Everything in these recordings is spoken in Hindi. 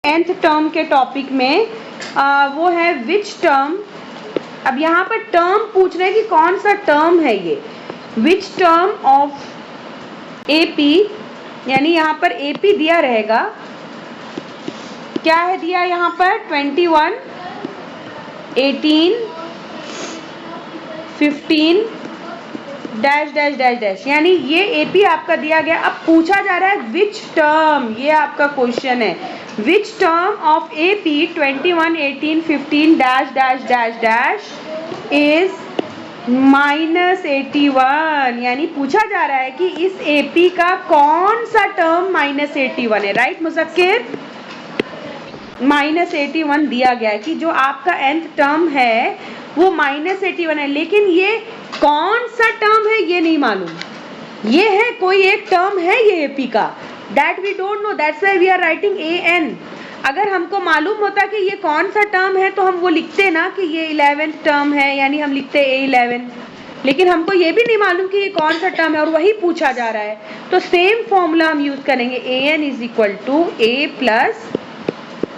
nth टर्म के टॉपिक में वो है विच टर्म। अब यहाँ पर टर्म पूछ रहे हैं कि कौन सा टर्म है ये, विच टर्म ऑफ एपी, यानी यहाँ पर एपी दिया रहेगा, क्या है दिया यहाँ पर 21, 18, 15 डैश डैश डैश डैश, यानी ये एपी आपका दिया गया। अब पूछा जा रहा है विच टर्म, ये आपका क्वेश्चन है, which term of AP 21, 18, 15 dash dash dash dash is -81, यानी पूछा जा रहा है कि इस एपी का कौन सा टर्म -81 है। राइट मुज़क्किर, -81 दिया गया है कि जो आपका nth टर्म है वो -81 है, लेकिन ये कौन सा टर्म है ये नहीं मालूम। ये है कोई एक टर्म है ये एपी का, that we don't know, that's why we are writing an। अगर हमको मालूम होता कि ये कौन सा टर्म है तो हम वो लिखते ना कि ये 11th टर्म है, यानी हम लिखते A11, लेकिन हमको ये भी नहीं मालूम कि ये कौन सा टर्म है और वही पूछा जा रहा है। तो सेम फॉर्मूला हम यूज करेंगे, an is equal to a plus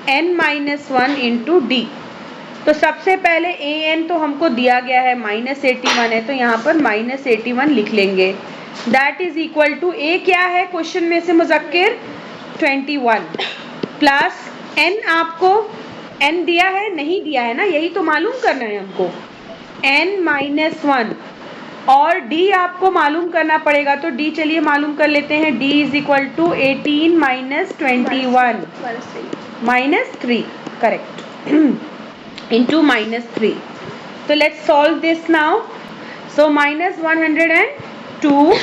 n-1 into d. तो सबसे पहले an तो हमको दिया गया है -81 है, तो यहाँ पर -81 लिख लेंगे, that is equal to a क्या है क्वेश्चन में से मुज़क्किर 21 प्लस n, आपको n दिया है नहीं दिया है ना, यही तो मालूम करना है हमको, n-1, और d आपको मालूम करना पड़ेगा, तो d चलिए मालूम कर लेते हैं, d is equal to 18 minus 21 -3, correct, into -3। so let's solve this now, so -102।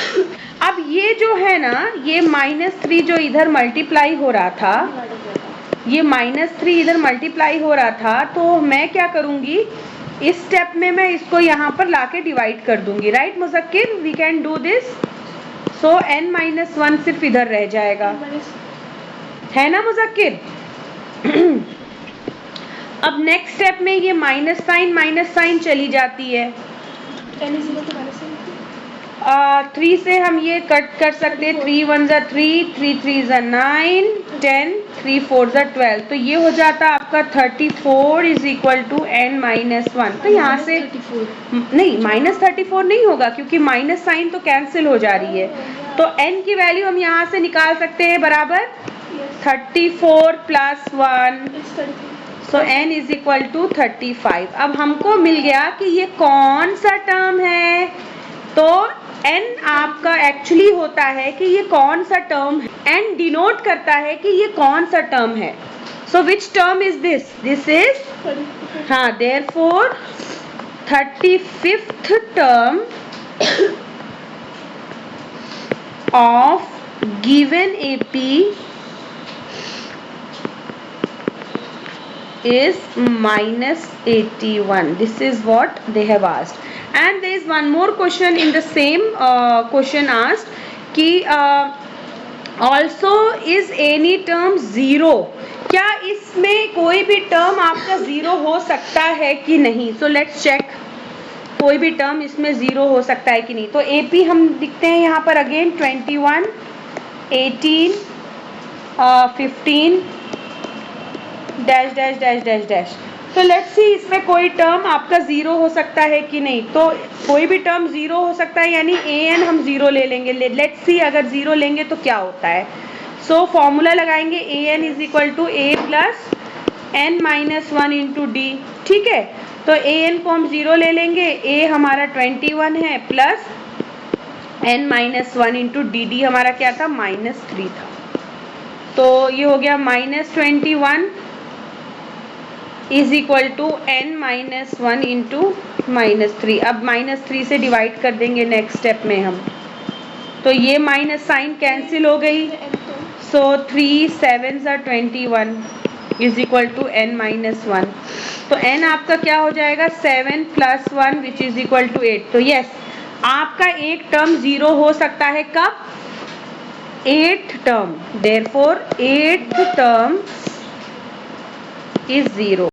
अब ये जो है ना, ये -3 जो इधर मल्टीप्लाई हो रहा था, ये -3 इधर मल्टीप्लाई हो रहा था, तो मैं क्या करूंगी, इस स्टेप में मैं इसको यहाँ पर लाके डिवाइड कर दूंगी। Right Muzakkir, we can do this. So n-1 सिर्फ इधर रह जाएगा, है ना मुज़क्किर। अब नेक्स्ट स्टेप में ये माइनस साइन चली जाती है, 3 से हम ये कट कर सकते हैं, 3 1 ज़ा 3, 3 3 ज़ा 9, 10, 3 4 ज़ा 12, तो ये हो जाता आपका 34 इज इक्वल टू n-1। तो यहाँ से नहीं, -34 नहीं होगा क्योंकि माइनस साइन तो कैंसिल हो जा रही है, तो n की वैल्यू हम यहाँ से निकाल सकते हैं बराबर 34 plus 1, so n is equal to 35। अब हमको मिल गया कि ये कौन सा टर्म है, तो n आपका एक्चुअली होता है कि ये कौन सा टर्म है, n डिनोट करता है कि ये कौन सा टर्म है। So which term is this, this is, हाँ, therefore 35th term of given AP is -81. This is what they have asked, and there is one more question in the same question asked कि also is any term 0, क्या इसमें कोई भी टर्म आपका 0 हो सकता है कि नहीं। so let's check, कोई भी टर्म इसमें 0 हो सकता है कि नहीं। तो AP हम लिखते हैं यहाँ पर again 21, 18, 15 dash dash dash dash dash. तो लेट्स सी इसमें कोई टर्म आपका 0 हो सकता है कि नहीं। तो कोई भी टर्म 0 हो सकता है, यानी an हम 0 ले लेंगे। लेट्स सी अगर 0 लेंगे तो क्या होता है। सो फॉर्मूला लगाएंगे, an is equal to a plus n-1 into d. ठीक है, तो an को हम 0 ले लेंगे, a हमारा 21 है plus n-1 into D, D हमारा क्या था, -3 था। तो ये हो गया -21 is equal to n-1 into -3। अब -3 से डिवाइड कर देंगे नेक्स्ट स्टेप में हम, तो ये माइनस साइन कैंसिल हो गई। सो 3 7 ज़ा 21 इज इक्वल टू n-1। तो n आपका क्या हो जाएगा, 7 plus 1 which is equal to 8। तो यस, आपका एक टर्म 0 हो सकता है, कब, 8th term, therefore 8th term is 0।